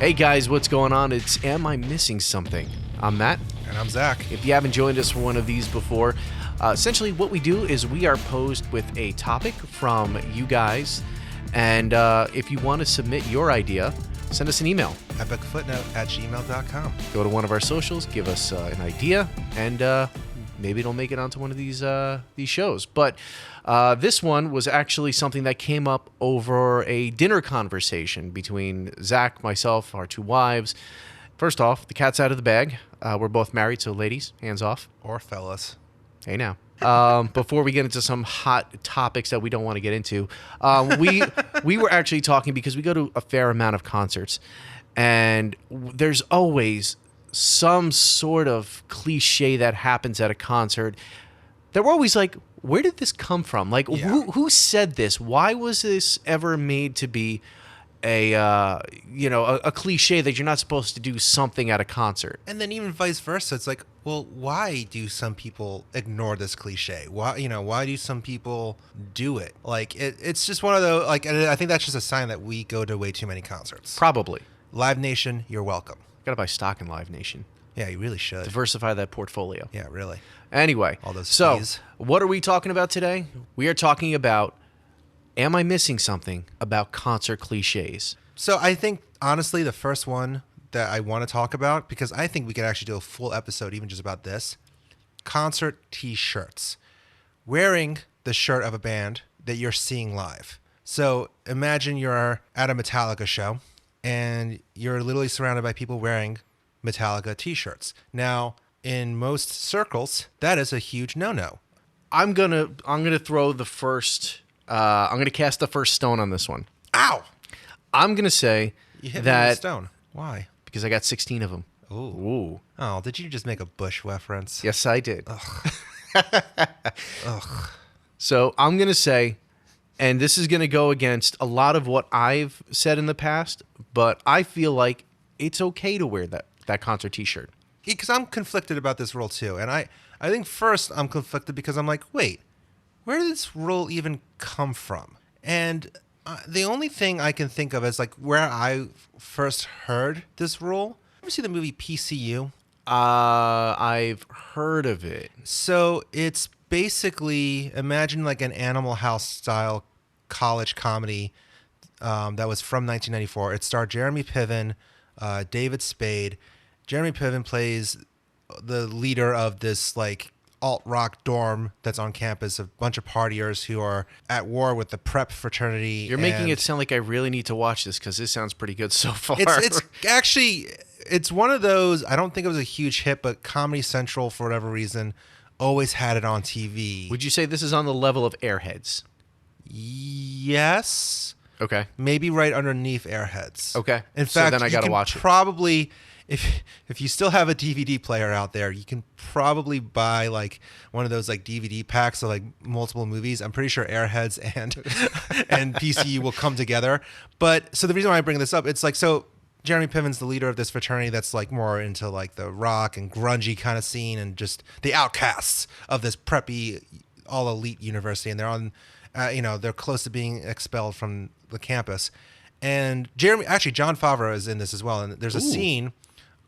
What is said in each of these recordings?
Hey guys, what's going on? It's Am I Missing Something? I'm Matt. And I'm Zach. If you haven't joined us for one of these before, essentially what we do is we are posed with a topic from you guys, and if you want to submit your idea, send us an email. epicfootnote@gmail.com. Go to one of our socials, give us an idea, and maybe it'll make it onto one of these shows. But this one was actually something that came up over a dinner conversation between Zach, myself, our two wives. First off, the cat's out of the bag. We're both married, so ladies, hands off. Or fellas. Hey now. Before we get into some hot topics that we don't want to get into, we were actually talking because we go to a fair amount of concerts, and there's always some sort of cliche that happens at a concert that we're always like, where did this come from? Like, who said this? Why was this ever made to be a cliche that you're not supposed to do something at a concert? And then even vice versa, it's like, well, why do some people ignore this cliche? Why do some people do it? Like, it's just one of those, like, and I think that's just a sign that we go to way too many concerts. Probably. Live Nation, you're welcome. Gotta buy stock in Live Nation. Yeah, you really should. Diversify that portfolio. Yeah, really. Anyway, All those so fees. What are we talking about today? We are talking about, am I missing something about concert cliches? So I think, honestly, the first one that I want to talk about, because I think we could actually do a full episode even just about this, concert T-shirts. Wearing the shirt of a band that you're seeing live. So imagine you're at a Metallica show, and you're literally surrounded by people wearing Metallica T-shirts. Now, in most circles, that is a huge no-no. I'm gonna throw the first. I'm gonna cast the first stone on this one. Ow! I'm gonna say You hit me with that a stone. Why? because I got 16 of them. Ooh. Oh, did you just make a Bush reference? Yes, I did. Ugh. So I'm gonna say, and this is gonna go against a lot of what I've said in the past, but I feel like it's okay to wear that concert T-shirt. Because I'm conflicted about this rule too. And I think first I'm conflicted because I'm like, wait, where did this rule even come from? And the only thing I can think of is like where I first heard this rule. Ever see the movie PCU? I've heard of it. So it's basically, imagine like an Animal House style college comedy that was from 1994. It starred Jeremy Piven, David Spade. Jeremy Piven plays the leader of this like alt-rock dorm that's on campus, a bunch of partiers who are at war with the prep fraternity. You're making it sound like I really need to watch this because this sounds pretty good so far. It's actually, it's one of those, I don't think it was a huge hit, but Comedy Central, for whatever reason, always had it on TV. Would you say this is on the level of Airheads? Yes. Okay. Maybe right underneath Airheads. Okay. In So fact, then I you gotta can watch it. probably, if you still have a DVD player out there, you can probably buy like one of those like DVD packs of like multiple movies. I'm pretty sure Airheads and PCU will come together. But so the reason why I bring this up, it's like, so Jeremy Piven's the leader of this fraternity that's like more into like the rock and grungy kind of scene and just the outcasts of this preppy, all elite university. And they're on, they're close to being expelled from the campus. And John Favreau is in this as well. And there's a scene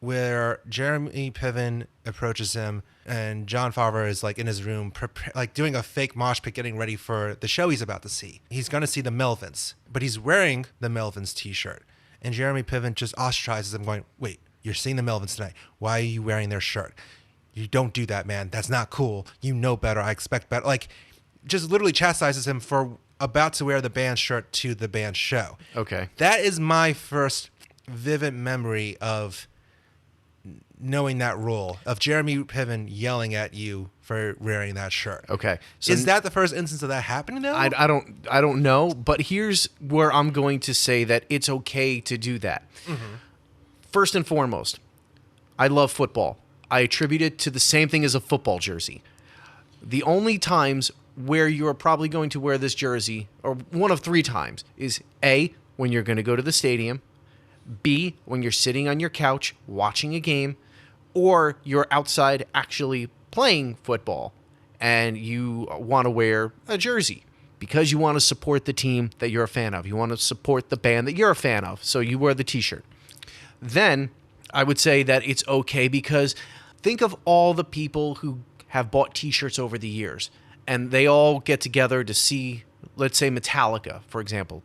where Jeremy Piven approaches him and John Favreau is like in his room, like doing a fake mosh pit, getting ready for the show he's about to see. He's going to see the Melvins, but he's wearing the Melvins t-shirt. And Jeremy Piven just ostracizes him going, wait, you're seeing the Melvins tonight. Why are you wearing their shirt? You don't do that, man. That's not cool. You know better. I expect better. Like, just literally chastises him for about to wear the band shirt to the band show. Okay. That is my first vivid memory of knowing that rule, of Jeremy Piven yelling at you for wearing that shirt. Okay. So is that the first instance of that happening though? I don't know, but here's where I'm going to say that it's okay to do that. Mm-hmm. First and foremost, I love football. I attribute it to the same thing as a football jersey. The only times where you're probably going to wear this jersey, or one of three times, is A, when you're going to go to the stadium, B, when you're sitting on your couch watching a game, or you're outside actually playing football and you want to wear a jersey because you want to support the team that you're a fan of. You want to support the band that you're a fan of, so you wear the t-shirt. then I would say that it's okay because think of all the people who have bought t-shirts over the years and they all get together to see, let's say Metallica, for example.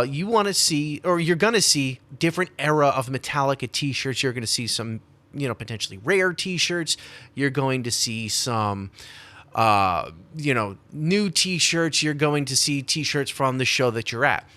You want to see, or you're going to see different era of Metallica t-shirts. You're going to see some, potentially rare t-shirts. You're going to see some, new t-shirts. You're going to see t-shirts from the show that you're at.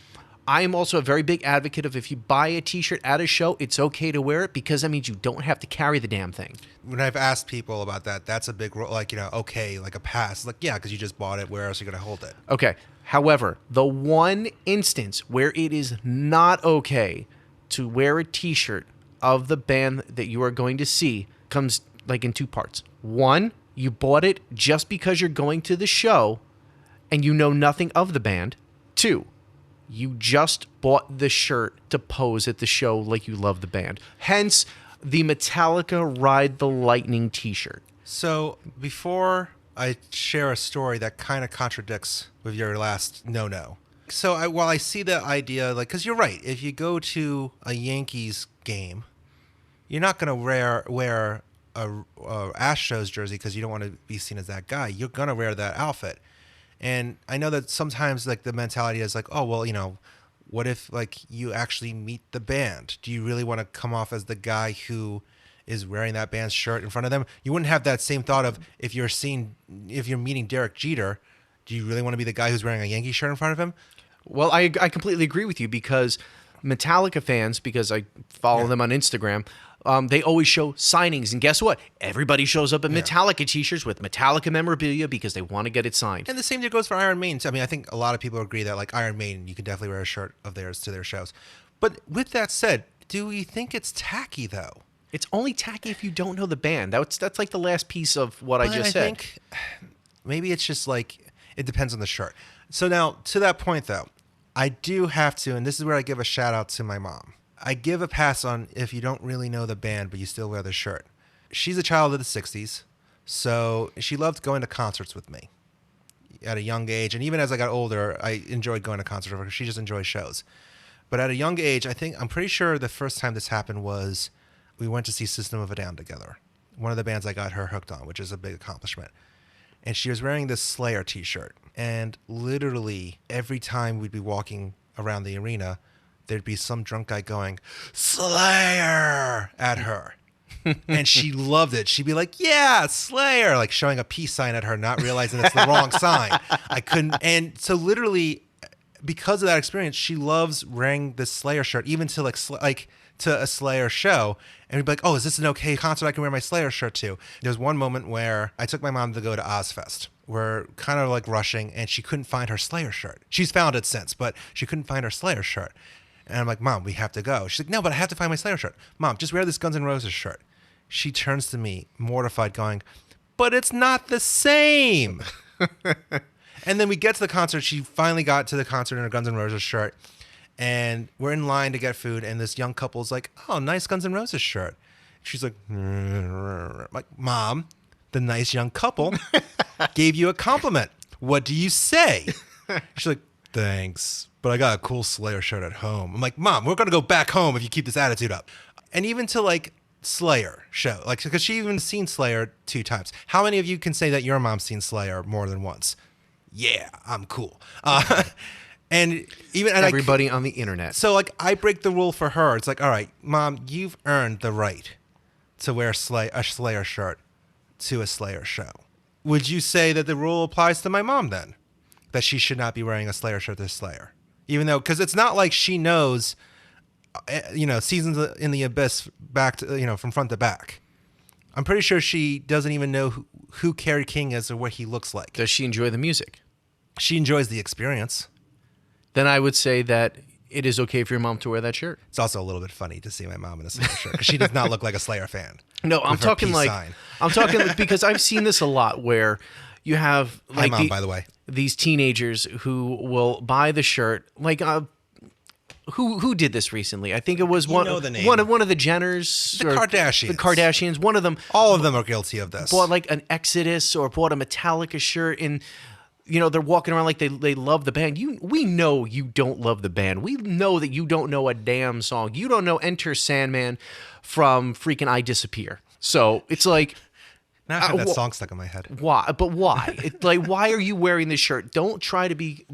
I am also a very big advocate of if you buy a t-shirt at a show, it's okay to wear it because that means you don't have to carry the damn thing. When I've asked people about that, that's a big role. Like, okay, like a pass. Like, yeah, because you just bought it. Where else are you going to hold it? Okay. However, the one instance where it is not okay to wear a t-shirt of the band that you are going to see comes like in two parts. One, you bought it just because you're going to the show and you know nothing of the band. Two, you just bought the shirt to pose at the show like you love the band. Hence, the Metallica Ride the Lightning t-shirt. So before I share a story that kind of contradicts with your last no. So while I see the idea, like, because you're right, if you go to a Yankees game, you're not going to wear a Astros jersey because you don't want to be seen as that guy. You're going to wear that outfit. And I know that sometimes like the mentality is like, oh, well, what if like you actually meet the band? Do you really want to come off as the guy who is wearing that band's shirt in front of them? You wouldn't have that same thought of if you're meeting Derek Jeter, do you really want to be the guy who's wearing a Yankee shirt in front of him? Well, I completely agree with you because Metallica fans, because I follow them on Instagram, they always show signings. And guess what? Everybody shows up in Metallica t-shirts with Metallica memorabilia because they want to get it signed. And the same thing goes for Iron Maiden. I mean, I think a lot of people agree that like Iron Maiden, you can definitely wear a shirt of theirs to their shows. But with that said, do we think it's tacky though? It's only tacky if you don't know the band. That's like the last piece of what I just said. I think maybe it's just like it depends on the shirt. So now to that point though, I do have to, and this is where I give a shout out to my mom. I give a pass on if you don't really know the band, but you still wear the shirt. She's a child of the 60s, so she loved going to concerts with me at a young age. And even as I got older, I enjoyed going to concerts with her. She just enjoys shows. But at a young age, I'm pretty sure the first time this happened was we went to see System of a Down together. One of the bands I got her hooked on, which is a big accomplishment. And she was wearing this Slayer t-shirt. And literally every time we'd be walking around the arena, there'd be some drunk guy going, Slayer, at her. And she loved it. She'd be like, yeah, Slayer, like showing a peace sign at her, not realizing it's the wrong sign. I couldn't. And so literally, because of that experience, she loves wearing this Slayer shirt, even to like to a Slayer show. And we'd be like, oh, is this an okay concert I can wear my Slayer shirt to? There's one moment where I took my mom to go to Ozfest. We're kind of like rushing, and she couldn't find her Slayer shirt. She's found it since, but she couldn't find her Slayer shirt. And I'm like, Mom, we have to go. She's like, no, but I have to find my Slayer shirt. Mom, just wear this Guns N' Roses shirt. She turns to me, mortified, going, but it's not the same. And then we get to the concert. She finally got to the concert in her Guns N' Roses shirt. And we're in line to get food. And this young couple's like, oh, nice Guns N' Roses shirt. She's like, Mom, the nice young couple gave you a compliment. What do you say? She's like, thanks, but I got a cool Slayer shirt at home. I'm like, Mom, we're going to go back home if you keep this attitude up. And even to like Slayer show, like, because she even seen Slayer 2 times. How many of you can say that your mom's seen Slayer more than once? Yeah, I'm cool. And everybody on the internet. So like I break the rule for her. It's like, all right, Mom, you've earned the right to wear a Slayer shirt to a Slayer show. Would you say that the rule applies to my mom then? That she should not be wearing a Slayer shirt to Slayer? Even though, because it's not like she knows, Seasons in the Abyss back to, from front to back. I'm pretty sure she doesn't even know who Kerry King is or what he looks like. Does she enjoy the music? She enjoys the experience. Then I would say that it is okay for your mom to wear that shirt. It's also a little bit funny to see my mom in a Slayer shirt because she does not look like a Slayer fan. No, I'm talking because I've seen this a lot where you have like Hi, Mom, by the way. These teenagers who will buy the shirt like who did this recently? I think it was one of the Jenners, the Kardashians. The Kardashians. One of them. All of them are guilty of this. Bought like an Exodus or bought a Metallica shirt, and they're walking around like they love the band. We know you don't love the band. We know that you don't know a damn song. You don't know Enter Sandman from freaking I Disappear. So it's like, Now I have that song stuck in my head. why? But why? Like, why are you wearing this shirt? Don't try to be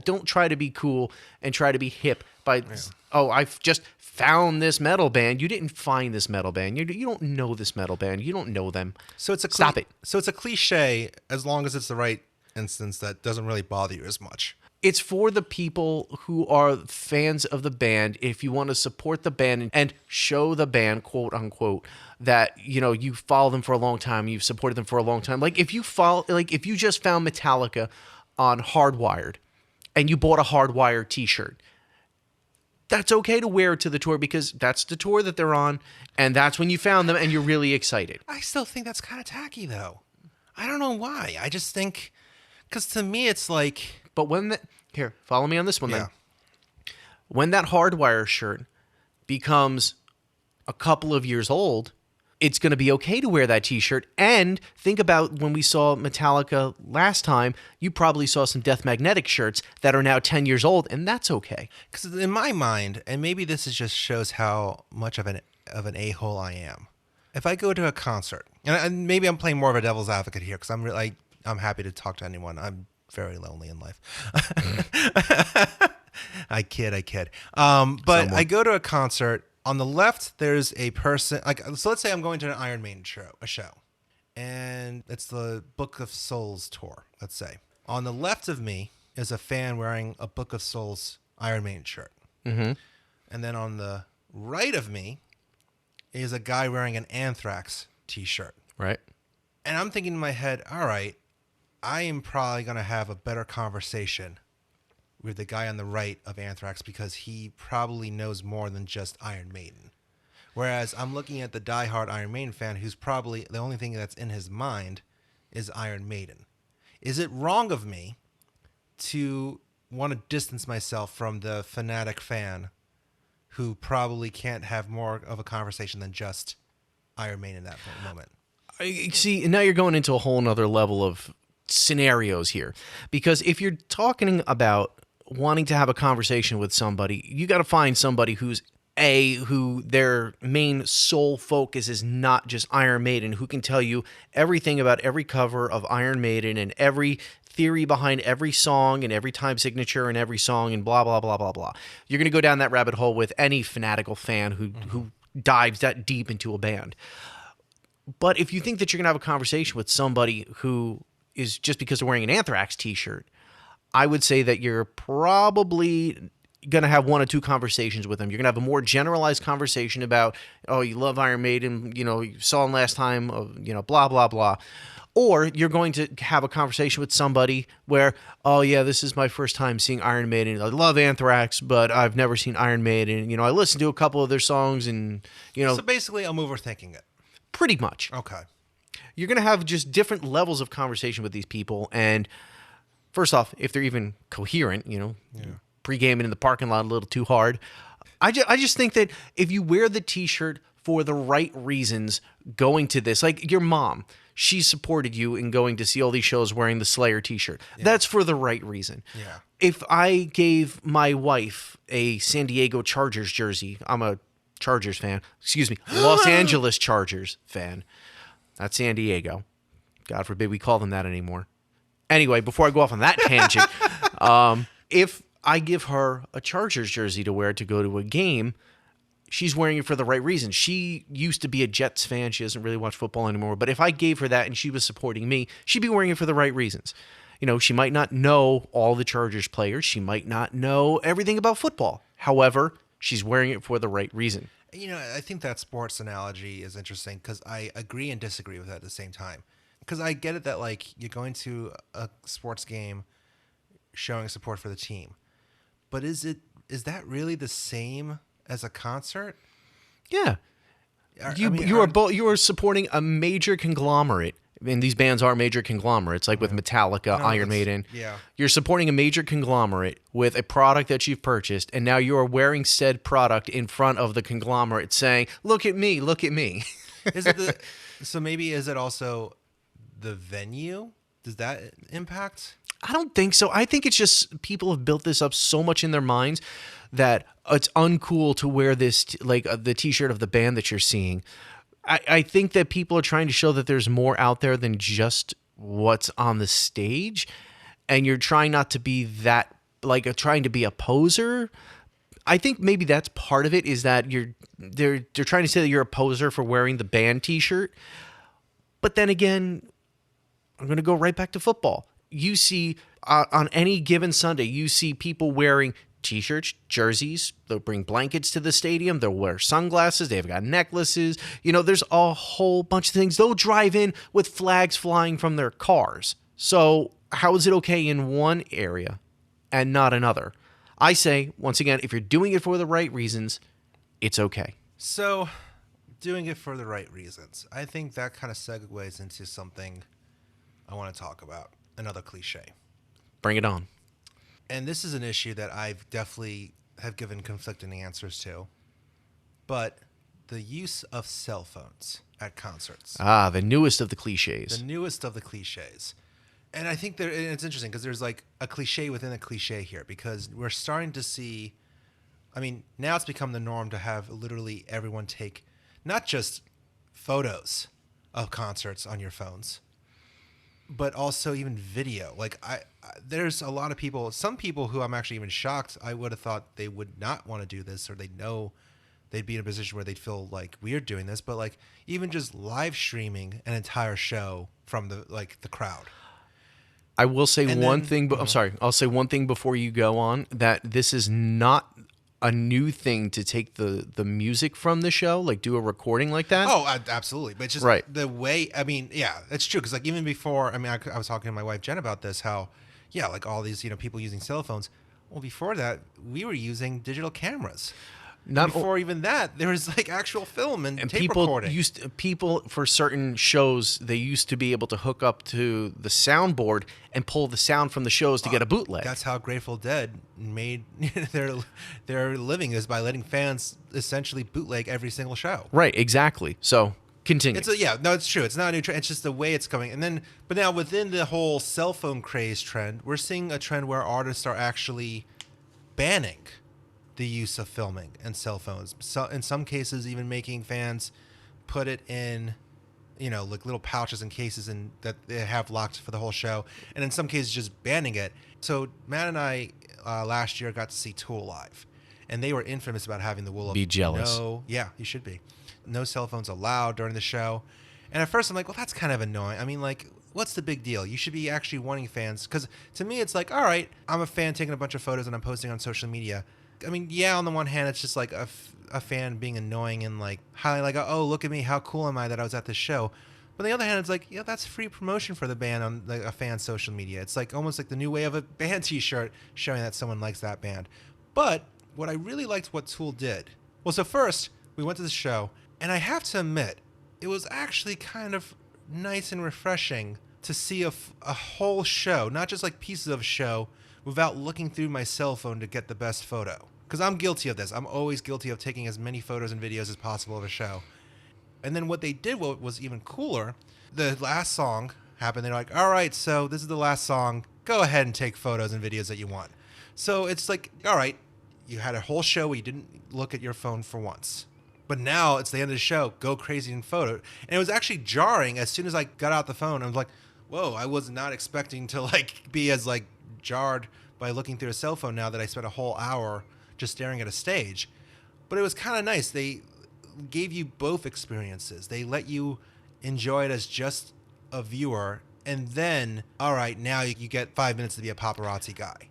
cool and try to be hip by, oh, I've just found this metal band. You didn't find this metal band. You don't know this metal band. You don't know them. So it's Stop it. So it's a cliche as long as it's the right instance that doesn't really bother you as much. It's for the people who are fans of the band. If you want to support the band and show the band, quote unquote, that you follow them for a long time, you've supported them for a long time. Like if you just found Metallica on Hardwired and you bought a Hardwired t-shirt, that's okay to wear it to the tour because that's the tour that they're on and that's when you found them and you're really excited. I still think that's kind of tacky though. I don't know why. I just think, because to me it's like... But here, follow me on this one then. When that Hardwire shirt becomes a couple of years old, it's going to be okay to wear that t-shirt. And think about when we saw Metallica last time, you probably saw some Death Magnetic shirts that are now 10 years old, and that's okay. Because in my mind, and maybe this just shows how much of an a-hole I am. If I go to a concert, and maybe I'm playing more of a devil's advocate here because I'm happy to talk to anyone. I'm very lonely in life. I kid. But I go to a concert. On the left, there's a person. So let's say I'm going to an Iron Maiden show, and it's the Book of Souls tour. Let's say on the left of me is a fan wearing a Book of Souls Iron Maiden shirt, and then on the right of me is a guy wearing an Anthrax t-shirt. Right. And I'm thinking in my head, all right, I am probably going to have a better conversation with the guy on the right of Anthrax because he probably knows more than just Iron Maiden. Whereas I'm looking at the diehard Iron Maiden fan who's probably the only thing that's in his mind is Iron Maiden. Is it wrong of me to want to distance myself from the fanatic fan who probably can't have more of a conversation than just Iron Maiden in that moment? See, now you're going into a whole nother level of scenarios here. Because if you're talking about wanting to have a conversation with somebody, you got to find somebody who their main sole focus is not just Iron Maiden, who can tell you everything about every cover of Iron Maiden and every theory behind every song and every time signature and every song and blah, blah, blah, blah, blah. You're going to go down that rabbit hole with any fanatical fan who dives that deep into a band. But if you think that you're going to have a conversation with somebody who is just because they're wearing an Anthrax t-shirt, I would say that you're probably going to have one or two conversations with them. You're going to have a more generalized conversation about, oh, you love Iron Maiden, you saw them last time, blah, blah, blah. Or you're going to have a conversation with somebody where, oh, yeah, this is my first time seeing Iron Maiden. I love Anthrax, but I've never seen Iron Maiden. I listened to a couple of their songs and, So basically, I'm overthinking it. Pretty much. Okay. You're going to have just different levels of conversation with these people. And first off, if they're even coherent, pre-gaming in the parking lot a little too hard. I just think that if you wear the t-shirt for the right reasons going to this, like your mom, she supported you in going to see all these shows wearing the Slayer t-shirt. Yeah. That's for the right reason. Yeah. If I gave my wife a San Diego Chargers jersey, I'm a Chargers fan. Excuse me, Los Angeles Chargers fan. Not San Diego. God forbid we call them that anymore. Anyway, before I go off on that tangent, if I give her a Chargers jersey to wear to go to a game, she's wearing it for the right reason. She used to be a Jets fan. She doesn't really watch football anymore. But if I gave her that and she was supporting me, she'd be wearing it for the right reasons. She might not know all the Chargers players. She might not know everything about football. However, she's wearing it for the right reason. I think that sports analogy is interesting because I agree and disagree with that at the same time. Because I get it that, you're going to a sports game showing support for the team. But is that really the same as a concert? Yeah. You are supporting a major conglomerate. And these bands are major conglomerates, like with Metallica, Iron Maiden. Yeah. You're supporting a major conglomerate with a product that you've purchased, and now you are wearing said product in front of the conglomerate saying, look at me, look at me. So maybe is it also the venue? Does that impact? I don't think so. I think it's just people have built this up so much in their minds that it's uncool to wear this, the T-shirt of the band that you're seeing. I think that people are trying to show that there's more out there than just what's on the stage, and you're trying not to be that, trying to be a poser. I think maybe that's part of it, is that they're trying to say that you're a poser for wearing the band T-shirt. But then again, I'm going to go right back to football. You see on any given Sunday, you see people wearing T-shirts, jerseys. They'll bring blankets to the stadium. They'll wear sunglasses. They've got necklaces. There's a whole bunch of things. They'll drive in with flags flying from their cars. So how is it okay in one area and not another? I say, once again, if you're doing it for the right reasons, it's okay. So, doing it for the right reasons. I think that kind of segues into something I want to talk about. Another cliche. Bring it on. And this is an issue that I've definitely have given conflicting answers to. But the use of cell phones at concerts. The newest of the cliches. The newest of the cliches. And I think it's interesting because there's like a cliche within a cliche here, because we're starting to see, now it's become the norm to have literally everyone take not just photos of concerts on your phones, but also even video. There's a lot of people, some people who I'm actually even shocked. I would have thought they would not want to do this, or they know they'd be in a position where they'd feel like weird doing this. But even just live streaming an entire show from the crowd. I will say one thing, but I'm sorry. I'll say one thing before you go on, that this is not a new thing to take the music from the show, do a recording like that. Oh, absolutely. But it's just right. The way, yeah, it's true. Because even before, I was talking to my wife, Jen, about this, how, yeah, all these, people using cell phones. Well, before that, we were using digital cameras. Before even that, there was actual film and tape recording. People for certain shows, they used to be able to hook up to the soundboard and pull the sound from the shows to get a bootleg. That's how Grateful Dead made their living, is by letting fans essentially bootleg every single show. Right, exactly. So continue. It's true. It's not a new trend. It's just the way it's coming. But now within the whole cell phone craze trend, we're seeing a trend where artists are actually banning the use of filming and cell phones. So in some cases, even making fans put it in, little pouches and cases and that they have locked for the whole show. And in some cases, just banning it. So Matt and I last year got to see Tool live, and they were infamous about having the rule of be jealous. Yeah, you should be. No cell phones allowed during the show. And at first I'm like, well, that's kind of annoying. What's the big deal? You should be actually wanting fans. Because to me, it's all right, I'm a fan taking a bunch of photos and I'm posting on social media. On the one hand, it's just a fan being annoying and oh, look at me, how cool am I that I was at this show. But on the other hand, it's that's free promotion for the band on a fan's social media. It's almost like the new way of a band T-shirt showing that someone likes that band. But what I really liked what Tool did. Well, so first, we went to the show, and I have to admit, it was actually kind of nice and refreshing to see a whole show, not just pieces of a show, without looking through my cell phone to get the best photo. Because I'm guilty of this. I'm always guilty of taking as many photos and videos as possible of a show. And then what they did, what was even cooler, the last song happened. They're like, all right, so this is the last song. Go ahead and take photos and videos that you want. So it's all right, you had a whole show where you didn't look at your phone for once. But now it's the end of the show. Go crazy in photo. And it was actually jarring. As soon as I got out the phone, I was like, whoa, I was not expecting to be as jarred by looking through a cell phone now that I spent a whole hour just staring at a stage. But it was kind of nice. They gave you both experiences. They let you enjoy it as just a viewer, and then, all right, now you get 5 minutes to be a paparazzi guy.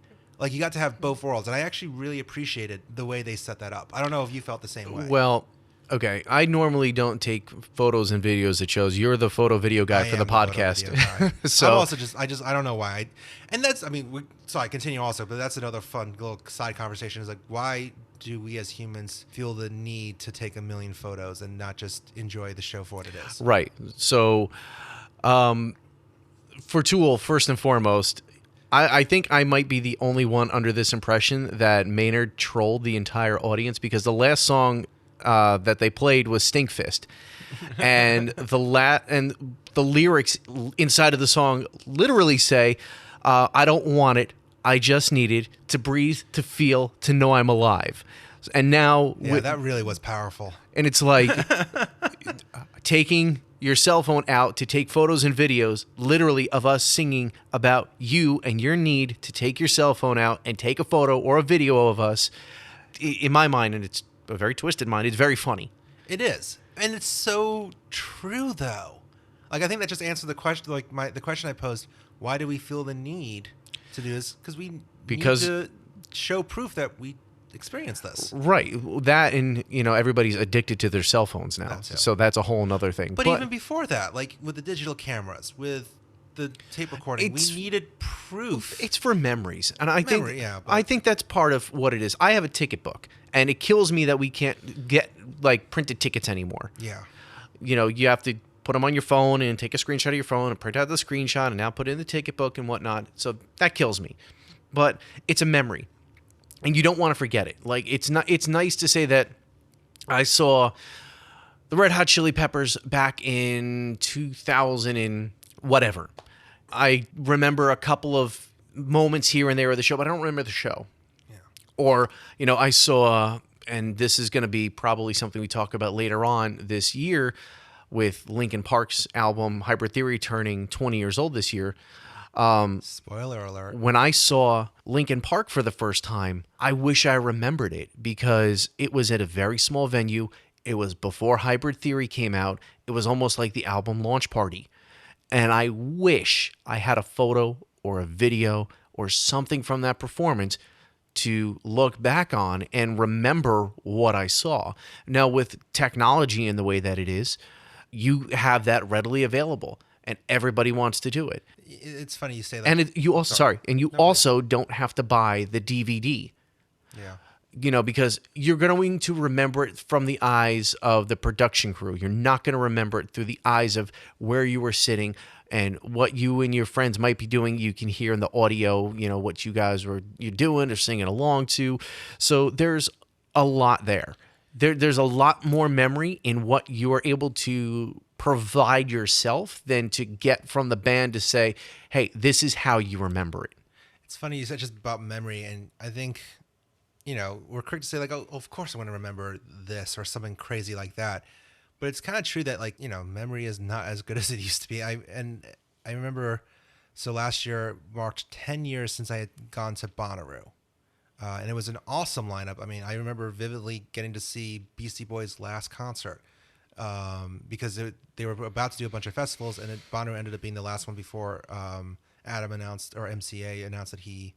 You got to have both worlds, and I actually really appreciated the way they set that up. I don't know if you felt the same way. Well, okay, I normally don't take photos and videos at shows. You're the photo video guy for the podcast. So I'm also I don't know why. Continue also, but that's another fun little side conversation is why do we as humans feel the need to take a million photos and not just enjoy the show for what it is? Right. So for Tool, first and foremost, I think I might be the only one under this impression that Maynard trolled the entire audience, because the last song that they played was Stinkfist, and the lyrics inside of the song literally say, I don't want it. I just need it to breathe, to feel, to know I'm alive. And now, Yeah, that really was powerful. and it's like taking your cell phone out to take photos and videos, literally, of us singing about you and your need to take your cell phone out and take a photo or a video of us. In my mind, and it's a very twisted mind, it's very funny. It is, and it's so true, though. Like, I think that just answered the question. Like the question I posed: why do we feel the need to do this? Because we need to show proof that we experience this. Right. That, and everybody's addicted to their cell phones now. So that's a whole nother thing. But even before that, like with the digital cameras, with the tape recording, we needed proof. It's for memories. And I think that's part of what it is. I have a ticket book, and it kills me that we can't get like printed tickets anymore. Yeah. You have to put them on your phone and take a screenshot of your phone and print out the screenshot and now put it in the ticket book and whatnot. So that kills me. But it's a memory. And you don't want to forget it. Like, it's nice to say that I saw the Red Hot Chili Peppers back in 2000 and whatever. I remember a couple of moments here and there of the show, but I don't remember the show. Yeah. Or, I saw, and this is going to be probably something we talk about later on this year with Linkin Park's album Hybrid Theory turning 20 years old this year. Spoiler alert. When I saw Linkin Park for the first time, I wish I remembered it because it was at a very small venue. It was before Hybrid Theory came out. It was almost like the album launch party. And I wish I had a photo or a video or something from that performance to look back on and remember what I saw. Now, with technology in the way that it is, you have that readily available. And everybody wants to do it. It's funny you say that. And you also don't have to buy the DVD. Yeah. Because you're going to remember it from the eyes of the production crew. You're not going to remember it through the eyes of where you were sitting and what you and your friends might be doing. You can hear in the audio, what you guys you're doing or singing along to. So there's a lot there. There's a lot more memory in what you are able to provide yourself than to get from the band to say, hey, this is how you remember it. It's funny you said just about memory, and I think, we're quick to say like, oh, of course I want to remember this or something crazy like that. But it's kind of true that like, memory is not as good as it used to be. I remember, so last year marked 10 years since I had gone to Bonnaroo. And it was an awesome lineup. I mean, I remember vividly getting to see Beastie Boys' last concert because they were about to do a bunch of festivals, and Bonnaroo ended up being the last one before Adam announced, or MCA announced, that he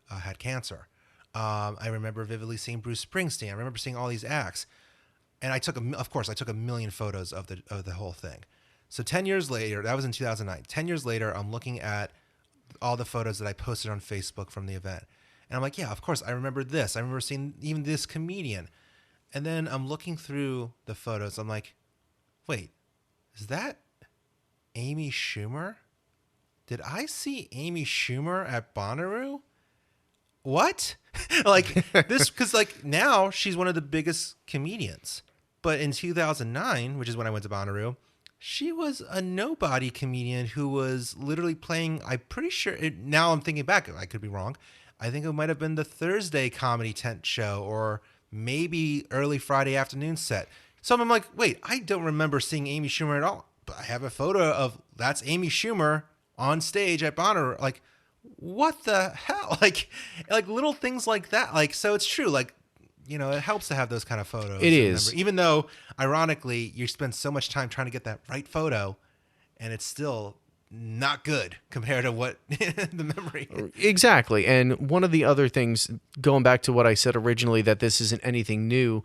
had cancer. I remember vividly seeing Bruce Springsteen. I remember seeing all these acts, and I took a million photos of the whole thing. So 10 years later, that was in 2009. 10 years later, I'm looking at all the photos that I posted on Facebook from the event. And I'm like, yeah, of course, I remember this. I remember seeing even this comedian. And then I'm looking through the photos. I'm like, wait, is that Amy Schumer? Did I see Amy Schumer at Bonnaroo? What? Like this, because like now she's one of the biggest comedians. But in 2009, which is when I went to Bonnaroo, she was a nobody comedian who was literally playing, I'm pretty sure, now I'm thinking back, I could be wrong, I think it might have been the Thursday comedy tent show or maybe early Friday afternoon set. So I'm like, wait, I don't remember seeing Amy Schumer at all. But I have a photo of that's Amy Schumer on stage at Banter. Like, what the hell? Like little things like that. Like, so it's true. Like, it helps to have those kind of photos. It is. Even though, ironically, you spend so much time trying to get that right photo, and it's still not good compared to what the memory. Exactly. And one of the other things, going back to what I said originally, that this isn't anything new,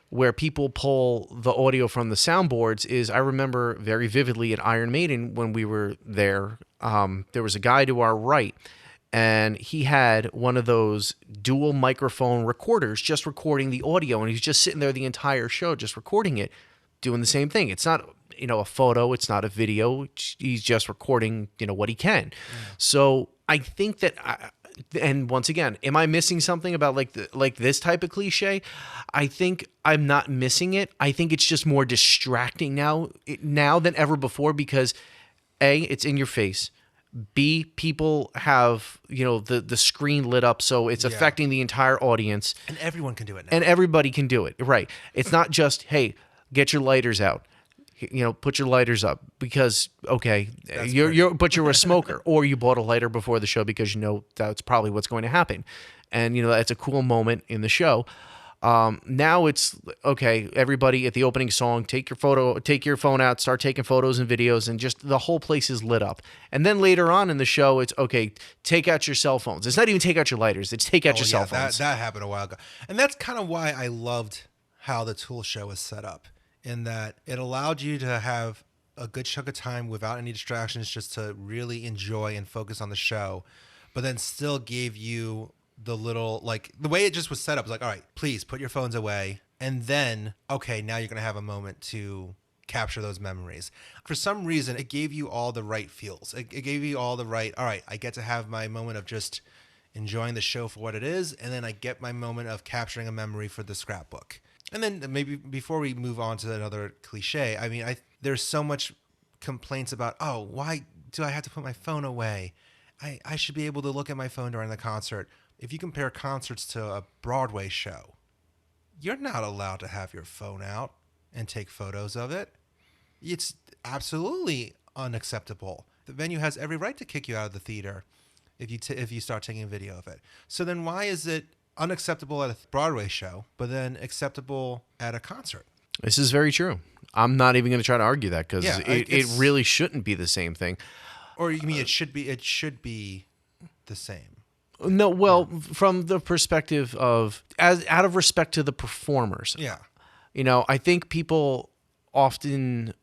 where people pull the audio from the soundboards, is I remember very vividly at Iron Maiden when we were there, there was a guy to our right, and he had one of those dual microphone recorders just recording the audio, and he's just sitting there the entire show just recording it, doing the same thing. It's not a photo, it's not a video, he's just recording what he can. Yeah. So I think that and once again, am I missing something about like this type of cliche? I think I'm not missing it. I think it's just more distracting now than ever before because A, it's in your face. B, people have, the screen lit up, so it's affecting the entire audience. And everyone can do it now. And everybody can do it, right? It's not just, hey, get your lighters out. Put your lighters up because, okay, but you're a smoker, or you bought a lighter before the show because that's probably what's going to happen. And, that's a cool moment in the show. Now it's okay. Everybody at the opening song, take your phone out, start taking photos and videos, and just the whole place is lit up. And then later on in the show, it's okay. Take out your cell phones. It's not even take out your lighters. It's take out your cell phones. That happened a while ago, and that's kind of why I loved how the Tool show was set up, in that it allowed you to have a good chunk of time without any distractions, just to really enjoy and focus on the show, but then still gave you the little, like, the way it just was set up was like, all right, please put your phones away. And then, okay, now you're going to have a moment to capture those memories. For some reason, it gave you all the right feels. It gave you all right, I get to have my moment of just enjoying the show for what it is. And then I get my moment of capturing a memory for the scrapbook. And then maybe before we move on to another cliche, I mean, there's so much complaints about, oh, why do I have to put my phone away? I should be able to look at my phone during the concert. If you compare concerts to a Broadway show, you're not allowed to have your phone out and take photos of it. It's absolutely unacceptable. The venue has every right to kick you out of the theater if you start taking a video of it. So then why is it unacceptable at a Broadway show, but then acceptable at a concert? This is very true. I'm not even going to try to argue that because it really shouldn't be the same thing. Or you mean it should be the same? No, well, from the perspective of out of respect to the performers. Yeah. I think people often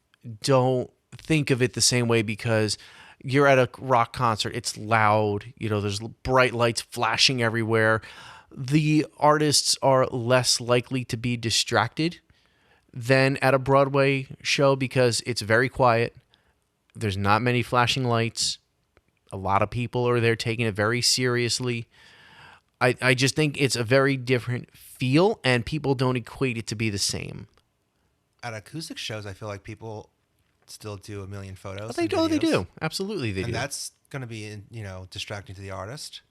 don't think of it the same way because you're at a rock concert. It's loud. There's bright lights flashing everywhere. The artists are less likely to be distracted than at a Broadway show because it's very quiet. There's not many flashing lights. A lot of people are there taking it very seriously. I just think it's a very different feel, and people don't equate it to be the same. At acoustic shows, I feel like people still do a million photos. They do. Absolutely, they do. And that's going to be, distracting to the artist.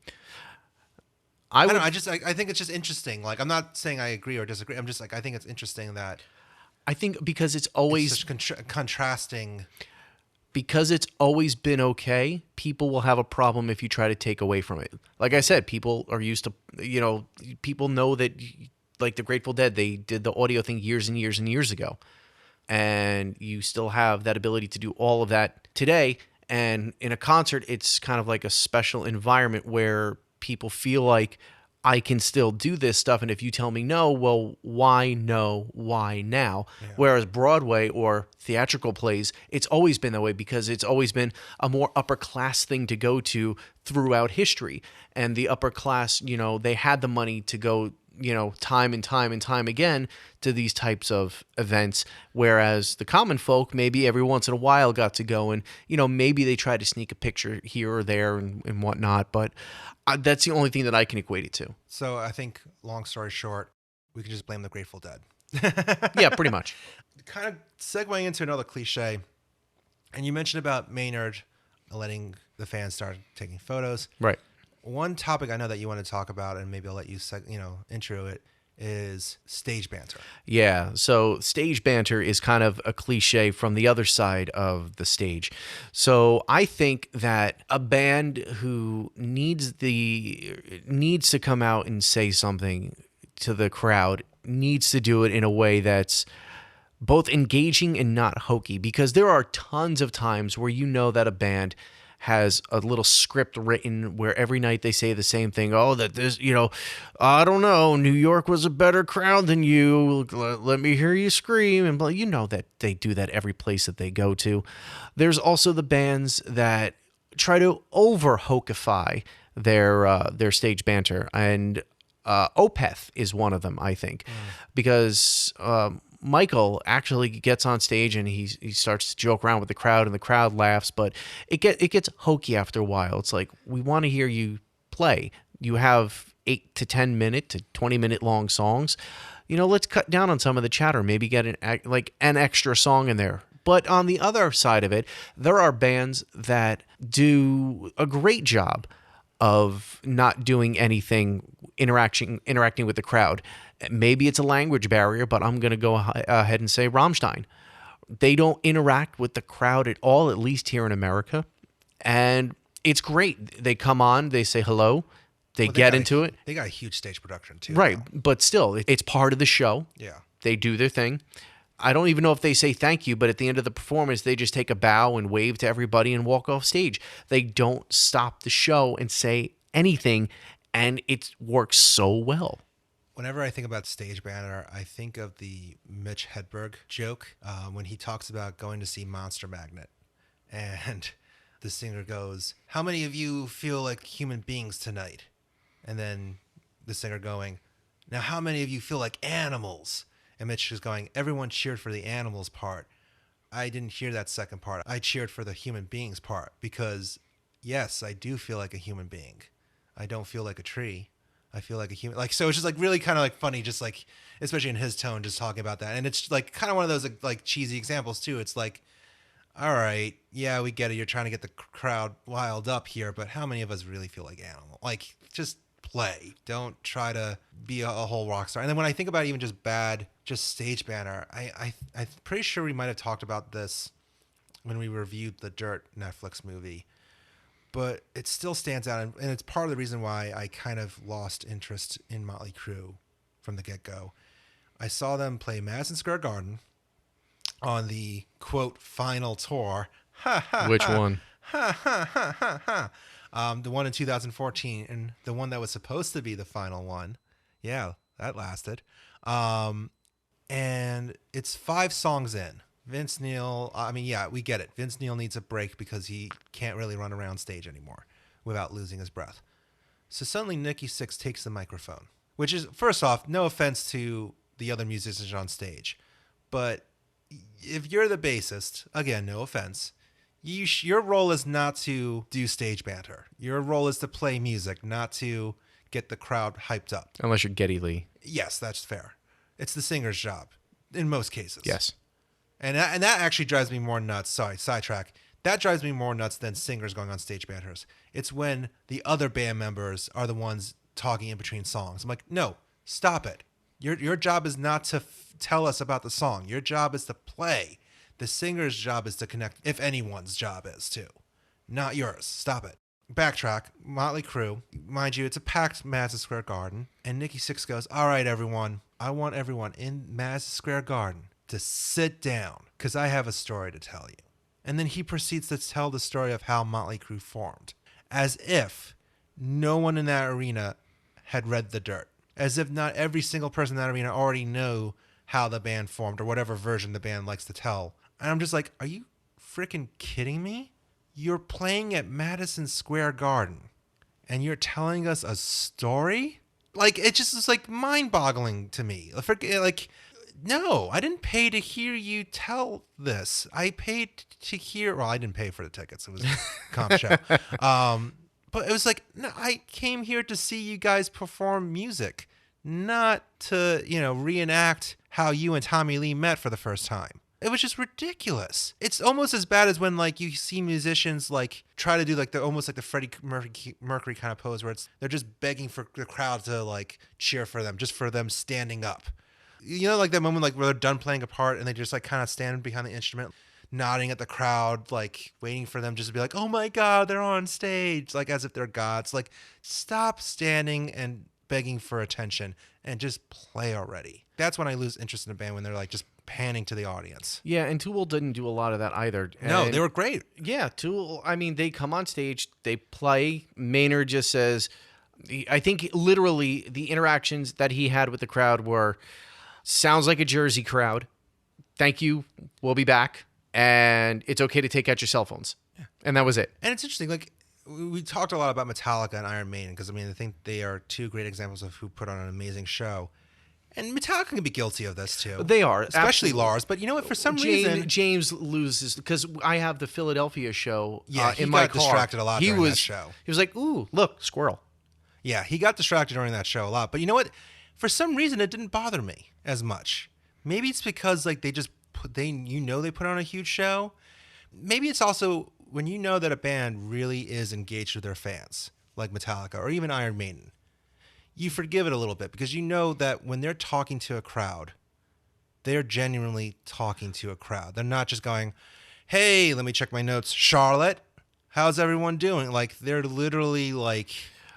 I don't know. I think it's just interesting. Like, I'm not saying I agree or disagree. I'm just like, I think it's interesting that. I think because it's always such contrasting. Because it's always been okay, people will have a problem if you try to take away from it. Like I said, people are used to, people know that, like the Grateful Dead, they did the audio thing years and years and years ago. And you still have that ability to do all of that today. And in a concert, it's kind of like a special environment where people feel like, I can still do this stuff. And if you tell me no, well, why no? Why now? Yeah. Whereas Broadway or theatrical plays, it's always been that way because it's always been a more upper class thing to go to throughout history. And the upper class, they had the money to go, time and time and time again to these types of events. Whereas the common folk, maybe every once in a while got to go and, maybe they tried to sneak a picture here or there and whatnot. But that's the only thing that I can equate it to. So I think, long story short, we can just blame the Grateful Dead. Yeah, pretty much. Kind of segueing into another cliche, and you mentioned about Maynard letting the fans start taking photos. Right. One topic I know that you want to talk about, and maybe I'll let you intro it, is stage banter. Yeah, so stage banter is kind of a cliche from the other side of the stage. So I think that a band who needs to come out and say something to the crowd needs to do it in a way that's both engaging and not hokey, because there are tons of times where that a band has a little script written where every night they say the same thing. Oh, that this, I don't know, New York was a better crowd than you. Let me hear you scream. And that they do that every place that they go to. There's also the bands that try to over hokify their stage banter. And Opeth is one of them, I think, because Michael actually gets on stage and he starts to joke around with the crowd and the crowd laughs, but it gets hokey after a while. It's like, we want to hear you play. You have 8 to 10 minute to 20 minute long songs. Let's cut down on some of the chatter. Maybe get an extra song in there. But on the other side of it, there are bands that do a great job of not doing anything interacting with the crowd. Maybe it's a language barrier, but I'm going to go ahead and say Rammstein. They don't interact with the crowd at all, at least here in America. And it's great. They come on, they say hello, they get into it. They got a huge stage production too. Right. Though. But still, it's part of the show. Yeah. They do their thing. I don't even know if they say thank you, but at the end of the performance, they just take a bow and wave to everybody and walk off stage. They don't stop the show and say anything, and it works so well. Whenever I think about stage banter, I think of the Mitch Hedberg joke when he talks about going to see Monster Magnet. And the singer goes, "How many of you feel like human beings tonight?" And then the singer going, "Now how many of you feel like animals?" And Mitch is going, "Everyone cheered for the animals part. I didn't hear that second part. I cheered for the human beings part because, yes, I do feel like a human being. I don't feel like a tree. I feel like a human." Like, so it's just like really kind of like funny, just like, especially in his tone, just talking about that. And it's like kind of one of those like cheesy examples too. It's like, all right, yeah, we get it. You're trying to get the crowd wild up here, but how many of us really feel like animal? Like, just play. Don't try to be a whole rock star. And then when I think about even just stage banter, I'm pretty sure we might have talked about this when we reviewed the Dirt Netflix movie, but it still stands out. And it's part of the reason why I kind of lost interest in Motley Crue from the get-go. I saw them play Madison Square Garden on the quote final tour. Which one? The one in 2014 and the one that was supposed to be the final one. Yeah, that lasted. And it's 5 songs in. Vince Neil, I mean, yeah, we get it. Vince Neil needs a break because he can't really run around stage anymore without losing his breath. So suddenly Nikki Sixx takes the microphone, which is, first off, no offense to the other musicians on stage, but if you're the bassist, again, no offense, your role is not to do stage banter. Your role is to play music, not to get the crowd hyped up. Unless you're Geddy Lee. Yes, that's fair. It's the singer's job in most cases. Yes. And that actually drives me more nuts. Sorry, sidetrack. That drives me more nuts than singers going on stage banters. It's when the other band members are the ones talking in between songs. I'm like, no, stop it. Your job is not to tell us about the song. Your job is to play. The singer's job is to connect, if anyone's job is to. Not yours. Stop it. Backtrack. Motley Crue. Mind you, it's a packed Madison Square Garden. And Nikki Sixx goes, "All right, everyone. I want everyone in Madison Square Garden to sit down because I have a story to tell you." And then he proceeds to tell the story of how Motley Crue formed. As if no one in that arena had read the dirt. As if not every single person in that arena already knew how the band formed or whatever version the band likes to tell. And I'm just like, are you freaking kidding me? You're playing at Madison Square Garden and you're telling us a story? Like, it just is like mind-boggling to me. Like, no, I didn't pay to hear you tell this. I paid to hear, well, I didn't pay for the tickets. It was a comp show. But it was like, no, I came here to see you guys perform music, not to, reenact how you and Tommy Lee met for the first time. It was just ridiculous. It's almost as bad as when like you see musicians like try to do like almost like the Freddie Mercury kind of pose where they're just begging for the crowd to like cheer for them, just for them standing up. Like that moment like where they're done playing a part and they just like kind of stand behind the instrument, nodding at the crowd, like waiting for them just to be like, "Oh my God, they're on stage," like as if they're gods. Like, stop standing and begging for attention and just play already. That's when I lose interest in a band, when they're like just panning to the audience. Yeah, and Tool didn't do a lot of that either. No, they were great. Yeah, Tool, I mean, they come on stage, they play. Maynard just says, I think literally the interactions that he had with the crowd were, "Sounds like a Jersey crowd. Thank you. We'll be back. And it's okay to take out your cell phones." Yeah. And that was it. And it's interesting, like, we talked a lot about Metallica and Iron Maiden because, I mean, I think they are two great examples of who put on an amazing show. And Metallica can be guilty of this, too. They are. Especially absolutely. Lars. But you know what? For some reason... James loses, because I have the Philadelphia show he in my got car. distracted a lot during that show. He was like, "Ooh, look, squirrel." Yeah, he got distracted during that show a lot. But you know what? For some reason, it didn't bother me as much. Maybe it's because like they just they put on a huge show. Maybe it's also when you know that a band really is engaged with their fans, like Metallica or even Iron Maiden. You forgive it a little bit because you know that when they're talking to a crowd, they're genuinely talking to a crowd. They're not just going, "Hey, let me check my notes, Charlotte. How's everyone doing?" Like they're literally like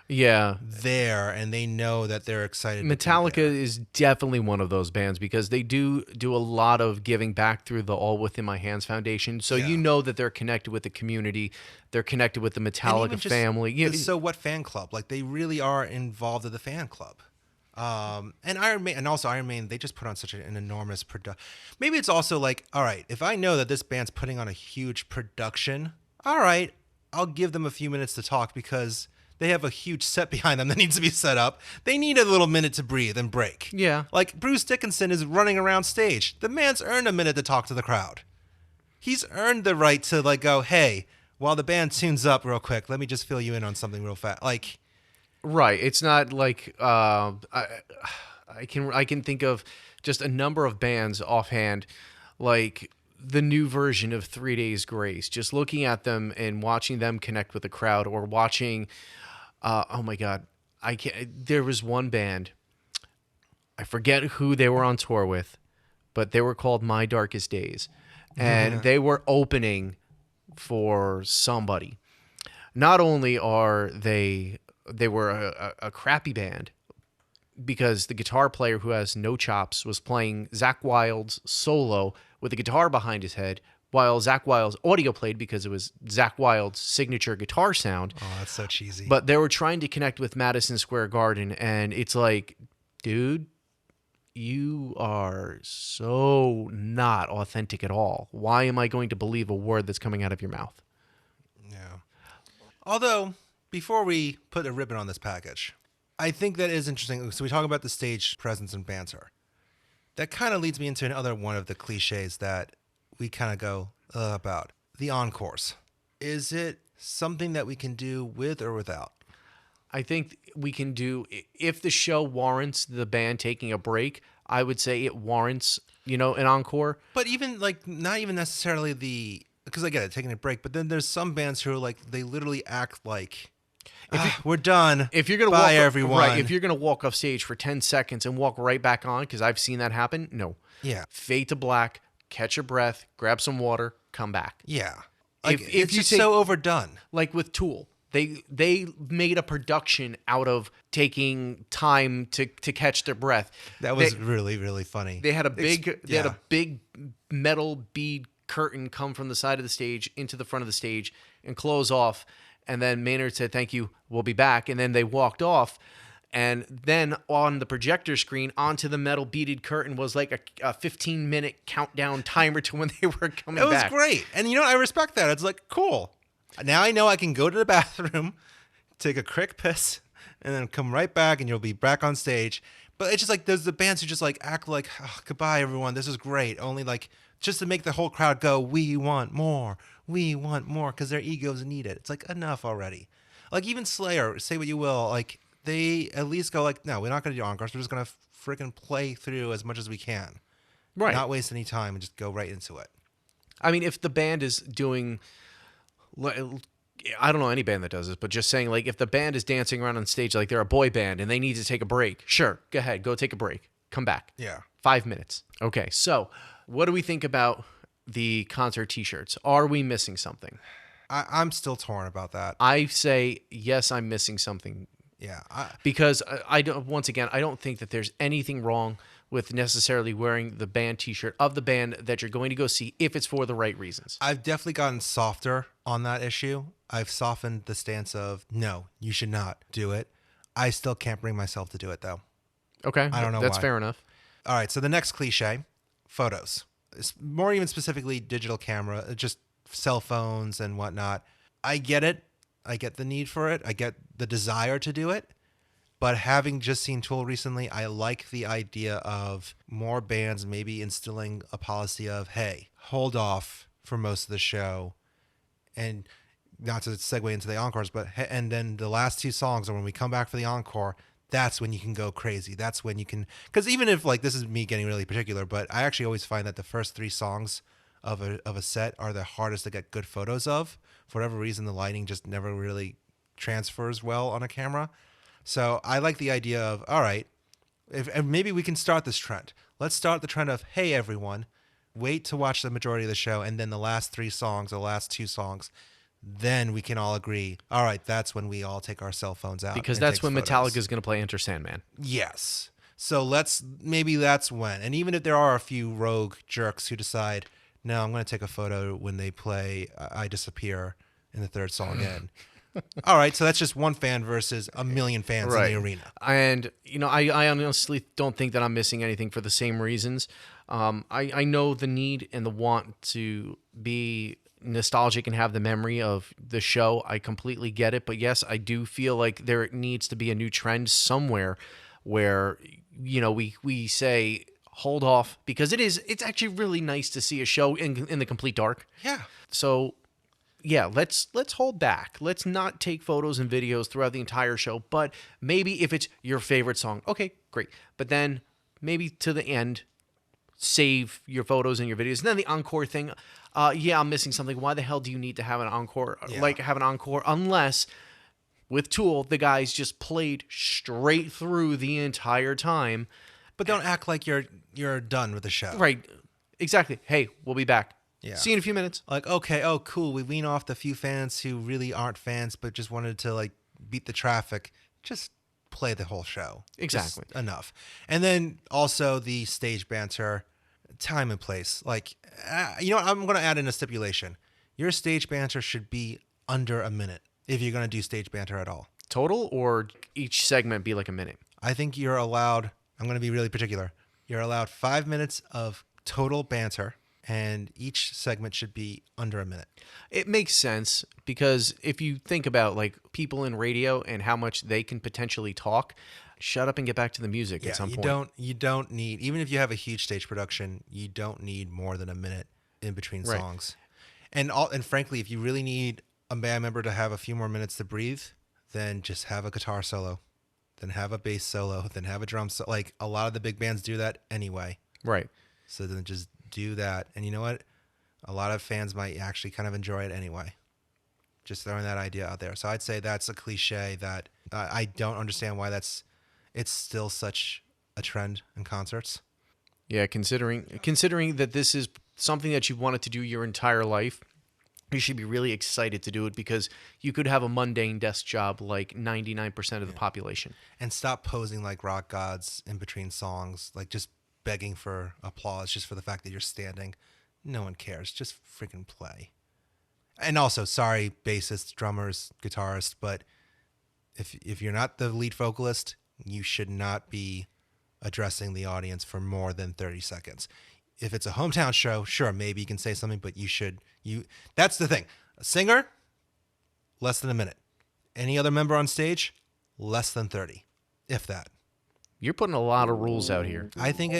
Yeah. there, and they know that they're excited. Metallica to be there. is definitely one of those bands because they do a lot of giving back through the All Within My Hands Foundation. So Yeah. you know that they're connected with the community. They're connected with the And Metallica even just family. the So What fan club, like they really are involved in the fan club. And Iron Maiden, they just put on such an enormous production. Maybe it's also like, all right, if I know that this band's putting on a huge production, all right, I'll give them a few minutes to talk because they have a huge set behind them that needs to be set up. They need a little minute to breathe and break. Yeah. Like Bruce Dickinson is running around stage. The man's earned a minute to talk to the crowd. He's earned the right to like go, hey, while the band tunes up real quick, let me just fill you in on something real fast. Like, Right. It's not like I can think of just a number of bands offhand, like the new version of 3 Days Grace. Just looking at them and watching them connect with the crowd, or watching. Oh my God, I can't. There was one band. I forget who they were on tour with, but they were called My Darkest Days, and they were opening for somebody. Not only are they were a crappy band because the guitar player who has no chops was playing Zakk Wylde's solo with a guitar behind his head while Zakk Wylde's audio played because it was Zakk Wylde's signature guitar sound. oh, that's so cheesy. But they were trying to connect with Madison Square Garden, and it's like, dude, you are so not authentic at all. Why am I going to believe a word that's coming out of your mouth? Yeah. Although, before we put a ribbon on this package, I think that is interesting. So we talk about the stage presence and banter. That kind of leads me into another one of the cliches that we kind of go about. The encores. Is it something that we can do with or without? I think we can do, if the show warrants the band taking a break, I would say it warrants, an encore. But even like, not even necessarily because I get it, taking a break, but then there's some bands who are like, they literally act like, we're done. If you're gonna Bye, walk, everyone. right? If you're gonna walk off stage for 10 seconds and walk right back on, because I've seen that happen. No. Yeah. Fade to black, catch your breath, grab some water, come back. Yeah. Like, If it's you just take- so overdone. Like with Tool, they made a production out of taking time to catch their breath. That was really, really funny. They had a big yeah. metal bead curtain come from the side of the stage into the front of the stage and close off. And then Maynard said, "Thank you, we'll be back." And then they walked off. And then on the projector screen onto the metal beaded curtain was like a 15-minute countdown timer to when they were coming It was back. great. And I respect that. It's like, cool. Now I know I can go to the bathroom, take a quick piss, and then come right back and you'll be back on stage. But it's just like there's the bands who just like act like, oh, goodbye, everyone. This is great. Only like just to make the whole crowd go, we want more. We want more because their egos need it. It's like enough already. Like even Slayer, say what you will, like they at least go like, no, we're not going to do encores. We're just going to freaking play through as much as we can. Right. Not waste any time and just go right into it. I mean, if the band is doing, I don't know any band that does this, but just saying, like, if the band is dancing around on stage like they're a boy band and they need to take a break, sure, go ahead, go take a break, come back. Yeah. 5 minutes. Okay, so what do we think about the concert T-shirts? Are we missing something? I'm still torn about that. I say yes, I'm missing something. Yeah. Because I don't. Once again, I don't think that there's anything wrong with necessarily wearing the band T-shirt of the band that you're going to go see if it's for the right reasons. I've definitely gotten softer on that issue. I've softened the stance of, no, you should not do it. I still can't bring myself to do it, though. Okay, I don't know That's why. fair enough. All right, so the next cliche, photos. It's more even specifically digital camera, just cell phones and whatnot. I get it. I get the need for it. I get the desire to do it. But having just seen Tool recently, I like the idea of more bands maybe instilling a policy of, hey, hold off for most of the show. And not to segue into the encores, but and then the last two songs, or when we come back for the encore, that's when you can go crazy. That's when you can, because even if like this is me getting really particular, but I actually always find that the first 3 songs of a set are the hardest to get good photos of. For whatever reason, the lighting just never really transfers well on a camera. So I like the idea of, all right, and maybe we can start this trend. Let's start the trend of, hey everyone, wait to watch the majority of the show, and then the last 3 songs, the last 2 songs, then we can all agree, all right, that's when we all take our cell phones out. Because and that's take when photos. Metallica is going to play Enter Sandman. Yes. So maybe that's when. And even if there are a few rogue jerks who decide, no, I'm going to take a photo when they play I Disappear in the 3rd song in. All right, so that's just one fan versus a million fans in the arena. And, I honestly don't think that I'm missing anything for the same reasons. I know the need and the want to be nostalgic and have the memory of the show. I completely get it. But yes, I do feel like there needs to be a new trend somewhere where, we say, hold off, because it's actually really nice to see a show in the complete dark. Yeah. So yeah, let's hold back. Let's not take photos and videos throughout the entire show. But maybe if it's your favorite song, okay, great. But then maybe to the end, save your photos and your videos. And then the encore thing, I'm missing something. Why the hell do you need to have an encore? Yeah. Like have an encore unless with Tool, the guys just played straight through the entire time. But don't act like you're done with the show. Right. Exactly. Hey, we'll be back. Yeah. See you in a few minutes. Like, okay, oh, cool. We wean off the few fans who really aren't fans, but just wanted to like beat the traffic. Just play the whole show. Exactly. Just enough. And then also the stage banter, time and place. Like, I'm going to add in a stipulation. Your stage banter should be under a minute if you're going to do stage banter at all. Total, or each segment be like a minute? I think you're allowed, I'm going to be really particular. You're allowed 5 minutes of total banter, and each segment should be under a minute. It makes sense because if you think about like people in radio and how much they can potentially talk, shut up and get back to the music at some point. You don't need, even if you have a huge stage production, you don't need more than a minute in between songs. And frankly, if you really need a band member to have a few more minutes to breathe, then just have a guitar solo, then have a bass solo, then have a drum solo. Like a lot of the big bands do that anyway. Right. So then just do that. And you know what? A lot of fans might actually kind of enjoy it anyway. Just throwing that idea out there. So I'd say that's a cliche that I don't understand why it's still such a trend in concerts. Yeah, considering that this is something that you've wanted to do your entire life, you should be really excited to do it because you could have a mundane desk job like 99% of the population. And stop posing like rock gods in between songs, like just begging for applause just for the fact that you're standing. No one cares. Just freaking play. And also, sorry, bassists, drummers, guitarists, but if you're not the lead vocalist, you should not be addressing the audience for more than 30 seconds. If it's a hometown show, sure, maybe you can say something, but that's the thing. A singer, less than a minute. Any other member on stage, less than 30, if that. You're putting a lot of rules out here. I think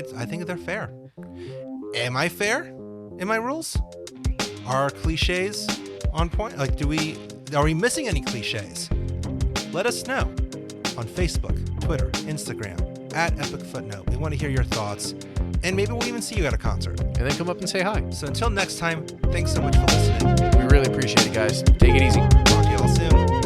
they're fair. Am I fair in my rules? Are cliches on point? Like, are we missing any cliches? Let us know on Facebook, Twitter, Instagram, @Epic Footnote. We want to hear your thoughts, and maybe we'll even see you at a concert. And then come up and say hi. So until next time, thanks so much for listening. We really appreciate it, guys. Take it easy. Talk to you all soon.